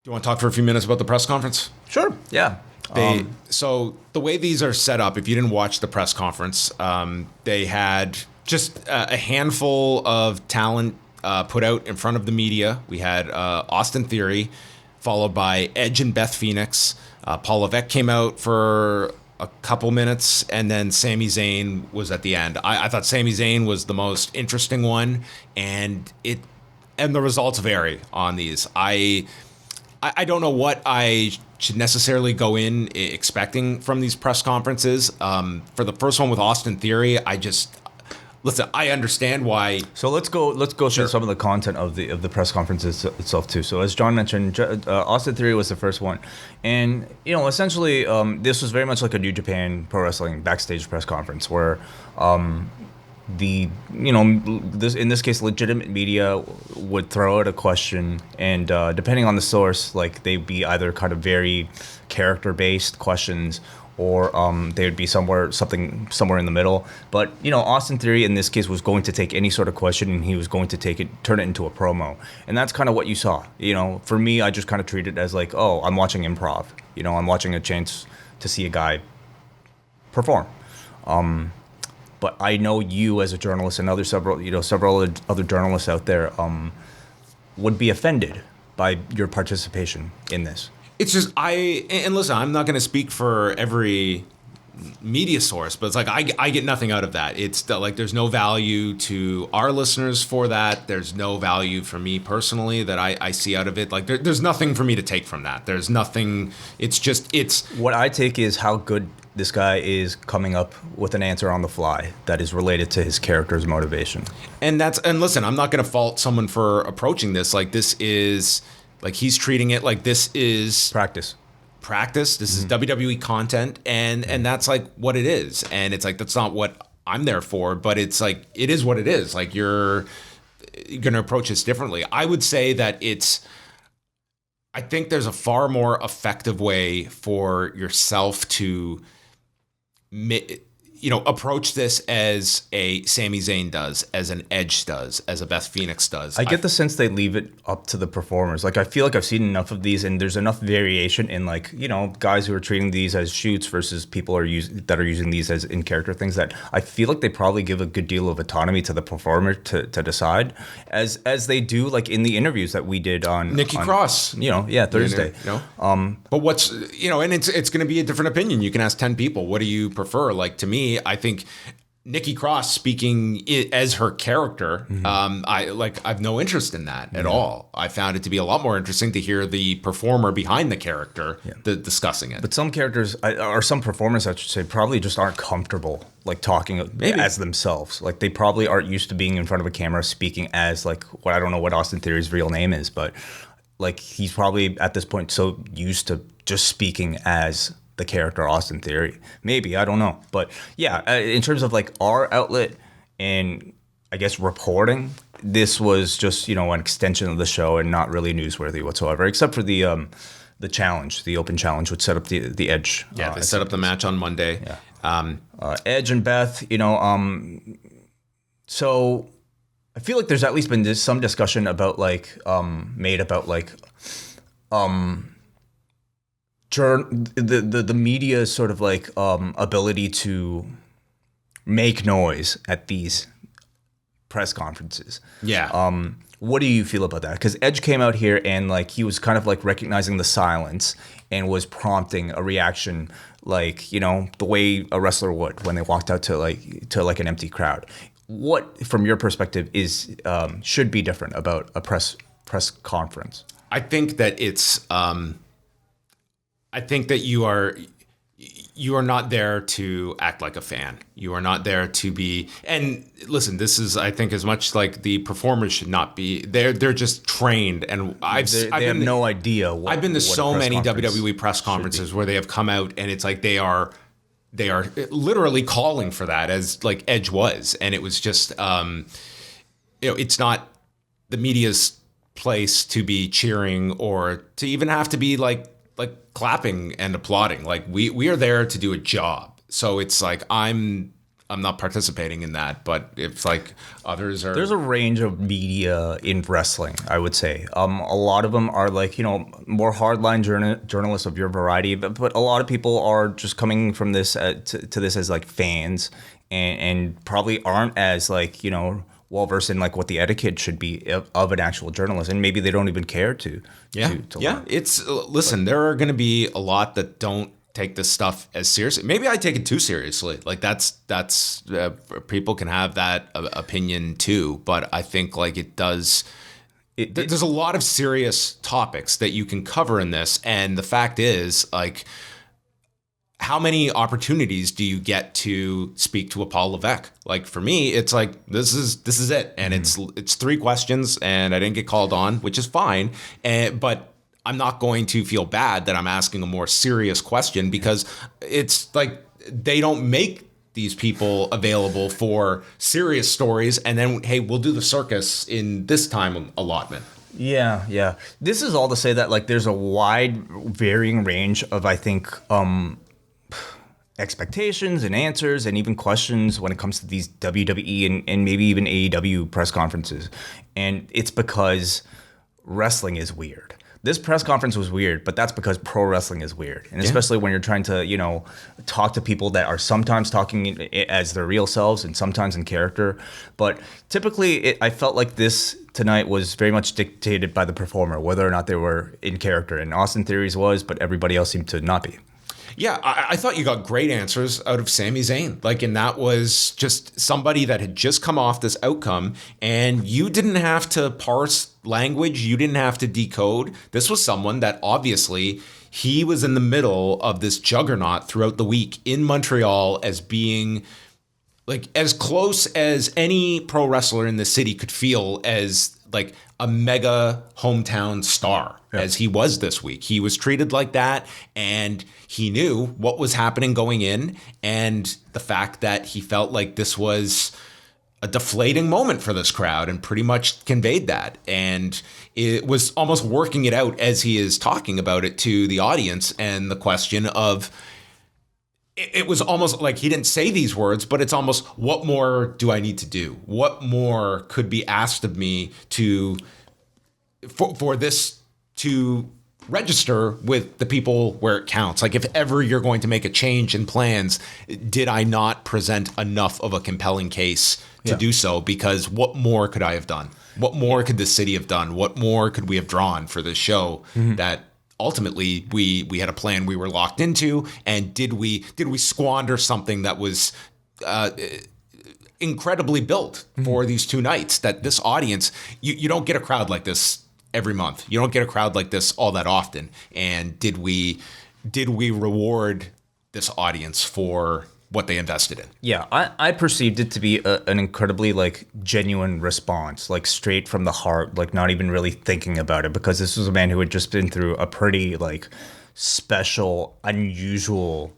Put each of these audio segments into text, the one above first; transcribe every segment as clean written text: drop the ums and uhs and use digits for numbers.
Do you want to talk for a few minutes about the press conference? Sure. Yeah. So the way these are set up, if you didn't watch the press conference, they had just a handful of talent put out in front of the media. We had Austin Theory, followed by Edge and Beth Phoenix. Paul Levesque came out for a couple minutes, and then Sami Zayn was at the end. I thought Sami Zayn was the most interesting one, and the results vary on these. I don't know what I should necessarily go in expecting from these press conferences. For the first one with Austin Theory, listen, I understand why. So let's go through some of the content of the press conference itself too. So as John mentioned, Austin Theory was the first one, and essentially this was very much like a New Japan Pro Wrestling backstage press conference where in this case legitimate media would throw out a question, and depending on the source, like they'd be either kind of very character based questions, or they would be somewhere in the middle. But Austin Theory in this case was going to take any sort of question, and he was going to turn it into a promo, and that's kind of what you saw. For me, I just kind of treat it as like, oh, I'm watching improv. I'm watching a chance to see a guy perform. But I know you as a journalist and several other journalists out there would be offended by your participation in this. It's just and listen, I'm not going to speak for every media source, but it's like I get nothing out of that. It's like there's no value to our listeners for that. There's no value for me personally that I see out of it. Like there's nothing for me to take from that. There's nothing. It's what I take is how good this guy is coming up with an answer on the fly that is related to his character's motivation. And listen, I'm not going to fault someone for approaching this. Like this is like he's treating it like this is practice. This is WWE content, and that's like what it is. And it's like that's not what I'm there for, but it's like it is what it is. Like you're going to approach this differently. I would say that I think there's a far more effective way for yourself to approach this as a Sami Zayn does, as an Edge does, as a Beth Phoenix does. I get the sense they leave it up to the performers. Like I feel like I've seen enough of these, and there's enough variation in guys who are treating these as shoots versus people that are using these as in character things, that I feel like they probably give a good deal of autonomy to the performer to decide, as they do like in the interviews that we did on Nikki Cross. Thursday. But what's and it's going to be a different opinion. You can ask 10 people, what do you prefer? Like to me, I think Nikki Cross speaking as her character, I've no interest in that at all. I found it to be a lot more interesting to hear the performer behind the character discussing it. But some characters, or some performers, I should say, probably just aren't comfortable like talking as themselves. Like they probably aren't used to being in front of a camera speaking as I don't know what Austin Theory's real name is, but like he's probably at this point so used to just speaking as the character Austin Theory. Maybe, I don't know. But yeah, in terms of like our outlet and I guess reporting, this was just, an extension of the show and not really newsworthy whatsoever, except for the challenge, the open challenge, which set up the Edge. Yeah, they set up the match on Monday. Yeah. Edge and Beth, so I feel like there's at least been some discussion about the media's sort of like ability to make noise at these press conferences. Yeah. What do you feel about that? Because Edge came out here and like he was kind of like recognizing the silence and was prompting a reaction, like the way a wrestler would when they walked out to an empty crowd. What, from your perspective, should be different about a press conference? I think that it's. I think that you are not there to act like a fan. You are not there to be. And listen, this is, I think, as much like the performers should not be. They're just trained, and they have no idea. I've been to so many WWE press conferences where they have come out, and it's like they are literally calling for that, as like Edge was, and it was just it's not the media's place to be cheering or to even have to be like clapping and applauding. Like we are there to do a job. So it's like I'm not participating in that. But if like others are, There's a range of media in wrestling, I would say. A lot of them are like, more hardline journalists of your variety, but a lot of people are just coming from this to this as like fans and probably aren't as like, well versed in like what the etiquette should be of an actual journalist, and maybe they don't even care to. Yeah. Learn. It's listen. There are going to be a lot that don't take this stuff as seriously. Maybe I take it too seriously. Like that's people can have that opinion too. But I think like it does. There's a lot of serious topics that you can cover in this, and the fact is like, how many opportunities do you get to speak to a Paul Levesque? Like for me, it's like this is it, and it's 3 questions, and I didn't get called on, which is fine. But I'm not going to feel bad that I'm asking a more serious question, because it's like they don't make these people available for serious stories, and then hey, we'll do the circus in this time allotment. Yeah. This is all to say that like there's a wide varying range of, I think, expectations and answers and even questions when it comes to these WWE and maybe even AEW press conferences. And it's because wrestling is weird. This press conference was weird, but that's because pro wrestling is weird. And especially when you're trying to, talk to people that are sometimes talking as their real selves and sometimes in character. But typically, I felt like this tonight was very much dictated by the performer, whether or not they were in character. And Austin Theory's was, but everybody else seemed to not be. Yeah, I thought you got great answers out of Sami Zayn. Like, and that was just somebody that had just come off this outcome, and you didn't have to parse language. You didn't have to decode. This was someone that obviously he was in the middle of this juggernaut throughout the week in Montreal as being like as close as any pro wrestler in the city could feel as like a mega hometown star as he was this week. He was treated like that, and he knew what was happening going in, and the fact that he felt like this was a deflating moment for this crowd and pretty much conveyed that. And it was almost working it out as he is talking about it to the audience, and the question of, it was almost like he didn't say these words, but it's almost, what more do I need to do? What more could be asked of me for this to register with the people where it counts? Like, if ever you're going to make a change in plans, did I not present enough of a compelling case to do so? Because what more could I have done? What more could the city have done? What more could we have drawn for this show that ultimately we had a plan we were locked into? And did we squander something that was incredibly built for these 2 nights? That this audience, you don't get a crowd like this every month. You don't get a crowd like this all that often. And did we reward this audience for what they invested in? Yeah, I perceived it to be an incredibly like genuine response, like straight from the heart, like not even really thinking about it, because this was a man who had just been through a pretty like special, unusual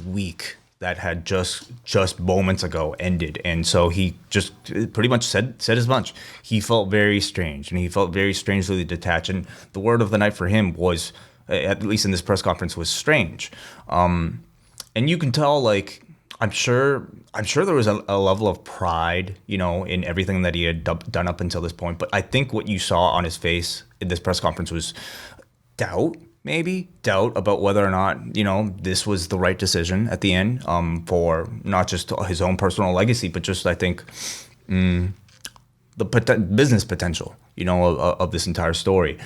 week that had just moments ago ended. And so he just pretty much said as much. He felt very strange, and he felt very strangely detached. And the word of the night for him was, at least in this press conference, was strange. And you can tell, like, I'm sure there was a level of pride, in everything that he had done up until this point. But I think what you saw on his face in this press conference was doubt about whether or not, this was the right decision at the end, for not just his own personal legacy, but just, I think, the business potential, of this entire story.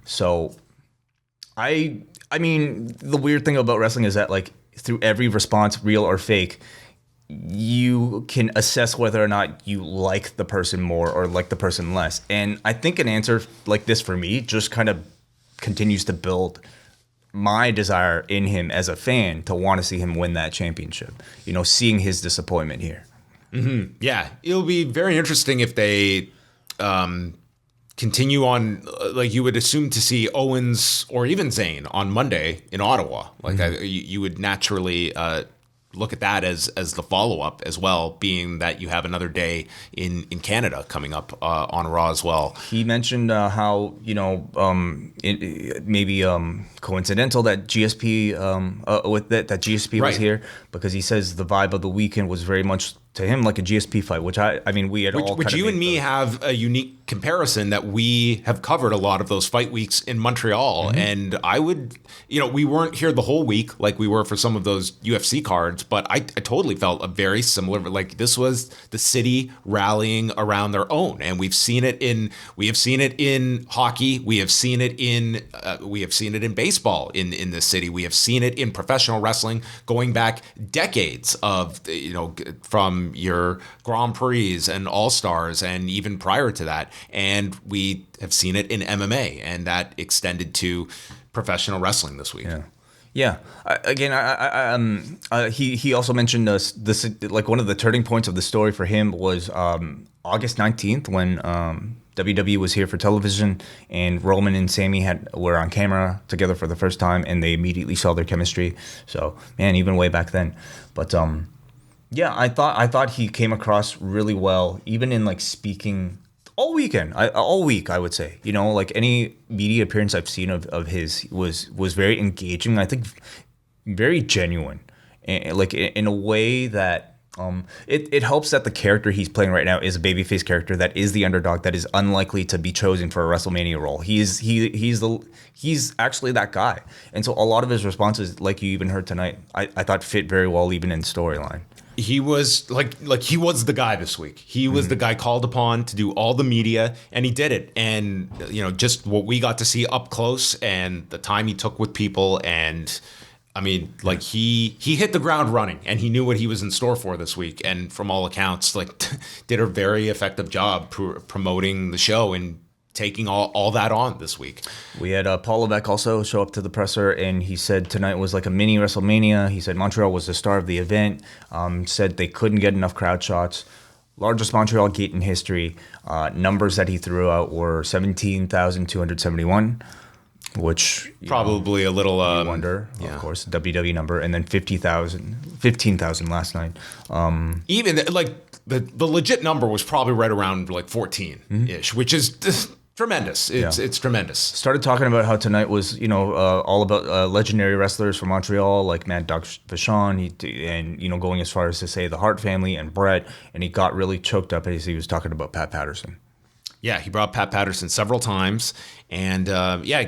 So I mean, the weird thing about wrestling is that, like, through every response, real or fake, you can assess whether or not you like the person more or like the person less. And I think an answer like this for me just kind of continues to build my desire in him as a fan to want to see him win that championship, seeing his disappointment here. Mm-hmm. Yeah, it'll be very interesting if they continue on, like you would assume to see Owens or even Zayn on Monday in Ottawa. Like you would naturally look at that as the follow-up as well, being that you have another day in Canada coming up on Raw as well. He mentioned how, it may be coincidental that GSP with that GSP was here, because he says the vibe of the weekend was very much to him like a GSP fight, which I mean we had all. Which you and me have a unique comparison that we have covered a lot of those fight weeks in Montreal, and I would, we weren't here the whole week like we were for some of those UFC cards, but I totally felt a very similar, like this was the city rallying around their own, and we have seen it in hockey, we have seen it in baseball in this city, we have seen it in professional wrestling going back decades of from your Grand Prix and All Stars and even prior to that, and we have seen it in MMA, and that extended to professional wrestling this week. Yeah. He also mentioned this like one of the turning points of the story for him was August 19th when WWE was here for television, and Roman and Sami were on camera together for the first time, and they immediately saw their chemistry. So, man, even way back then. But yeah, I thought he came across really well, even in like speaking all weekend, all week, I would say. Like any media appearance I've seen of his was very engaging. I think very genuine, and like in a way that it helps that the character he's playing right now is a babyface character that is the underdog, that is unlikely to be chosen for a WrestleMania role. He's actually that guy, and so a lot of his responses, like you even heard tonight, I thought fit very well even in storyline. He was like he was the guy this week. He was the guy called upon to do all the media, and he did it. And just what we got to see up close and the time he took with people, and I mean, like he hit the ground running, and he knew what he was in store for this week. And from all accounts, like did a very effective job promoting the show and taking all that on this week. We had Paul Levesque also show up to the presser, and he said tonight was like a mini WrestleMania. He said Montreal was the star of the event. Said they couldn't get enough crowd shots. Largest Montreal gate in history. Numbers that he threw out were 17,271, which probably a little wonder, of course, WWE number, and then 15,000 last night. Even like the legit number was probably right around like 14-ish, which is tremendous. It's tremendous. Started talking about how tonight was, all about legendary wrestlers from Montreal, like Mad Dog Vachon, and going as far as to say the Hart family and Brett, and he got really choked up as he was talking about Pat Patterson. Yeah, he brought Pat Patterson several times, and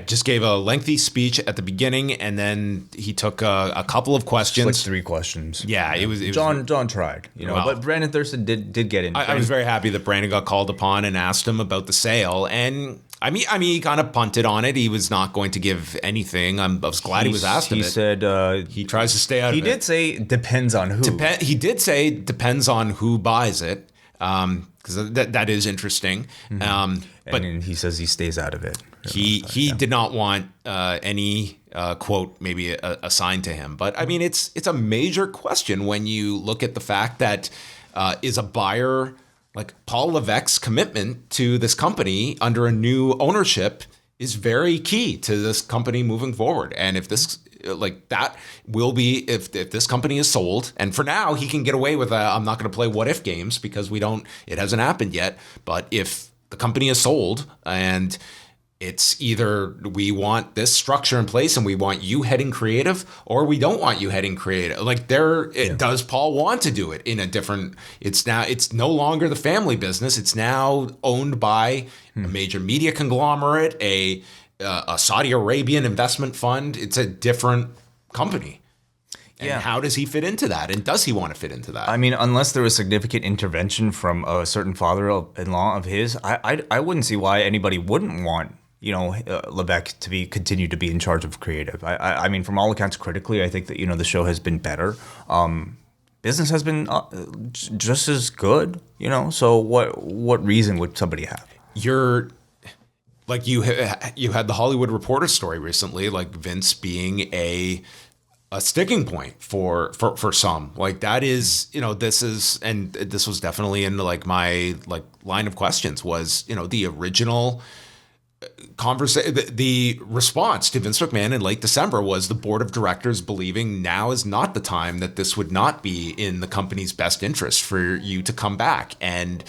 just gave a lengthy speech at the beginning, and then he took a couple of questions. It's like 3 questions. Yeah, it was John tried, but Brandon Thurston did get in. I was very happy that Brandon got called upon and asked him about the sale, and I mean, he kind of punted on it. He was not going to give anything. I was glad he was asked of it. He said he tries to stay out of it. He did say depends on who. He did say depends on who buys it. Because that is interesting. But and he says he stays out of it. He did not want any quote maybe assigned to him. But I mean, it's a major question when you look at the fact that is a buyer like Paul Levesque's commitment to this company under a new ownership is very key to this company moving forward. And if this that will be if this company is sold, and for now he can get away with I'm not going to play what if games because it hasn't happened yet. But if the company is sold and it's either we want this structure in place and we want you heading creative, or we don't want you heading creative. Does Paul want to do it in a different? It's no longer the family business. It's now owned by a major media conglomerate, a Saudi Arabian investment fund. It's a different company. And how does he fit into that? And does he want to fit into that? I mean, unless there was significant intervention from a certain father-in-law of his, I wouldn't see why anybody wouldn't want, Levesque to continue to be in charge of creative. I mean, from all accounts, critically, I think that, the show has been better. Business has been just as good, So what reason would somebody have? Like you had the Hollywood Reporter story recently, like Vince being a sticking point for some. Like that is, this was definitely in like my like line of questions was, the original the response to Vince McMahon in late December was the board of directors believing now is not the time, that this would not be in the company's best interest for you to come back. And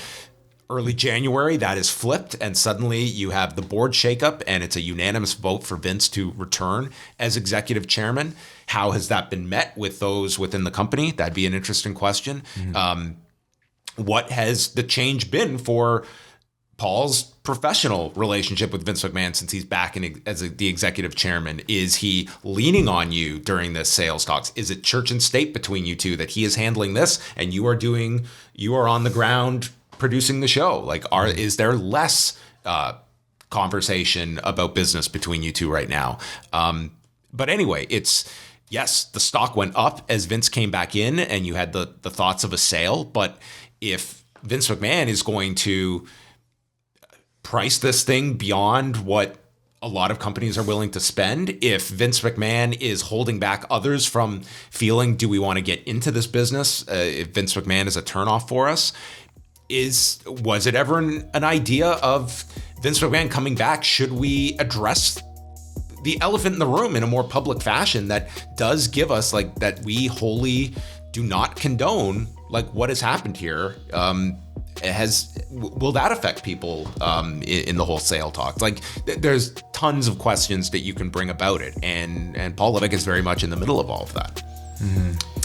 early January, that is flipped, and suddenly you have the board shakeup, and it's a unanimous vote for Vince to return as executive chairman. How has that been met with those within the company? That'd be an interesting question. What has the change been for Paul's professional relationship with Vince McMahon since he's back as the executive chairman? Is he leaning on you during the sales talks? Is it church and state between you two that he is handling this and you are on the ground producing the show? Like, is there less conversation about business between you two right now? But anyway, yes, the stock went up as Vince came back in and you had the thoughts of a sale. But if Vince McMahon is going to price this thing beyond what a lot of companies are willing to spend, if Vince McMahon is holding back others from feeling, do we want to get into this business? If Vince McMahon is a turnoff for us, was it ever an idea of Vince McMahon coming back? Should we address the elephant in the room in a more public fashion that does give us, like, that we wholly do not condone, like, what has happened here? Will that affect people in the wholesale talk? Like, there's tons of questions that you can bring about it, and Paul Levesque is very much in the middle of all of that. Mm-hmm.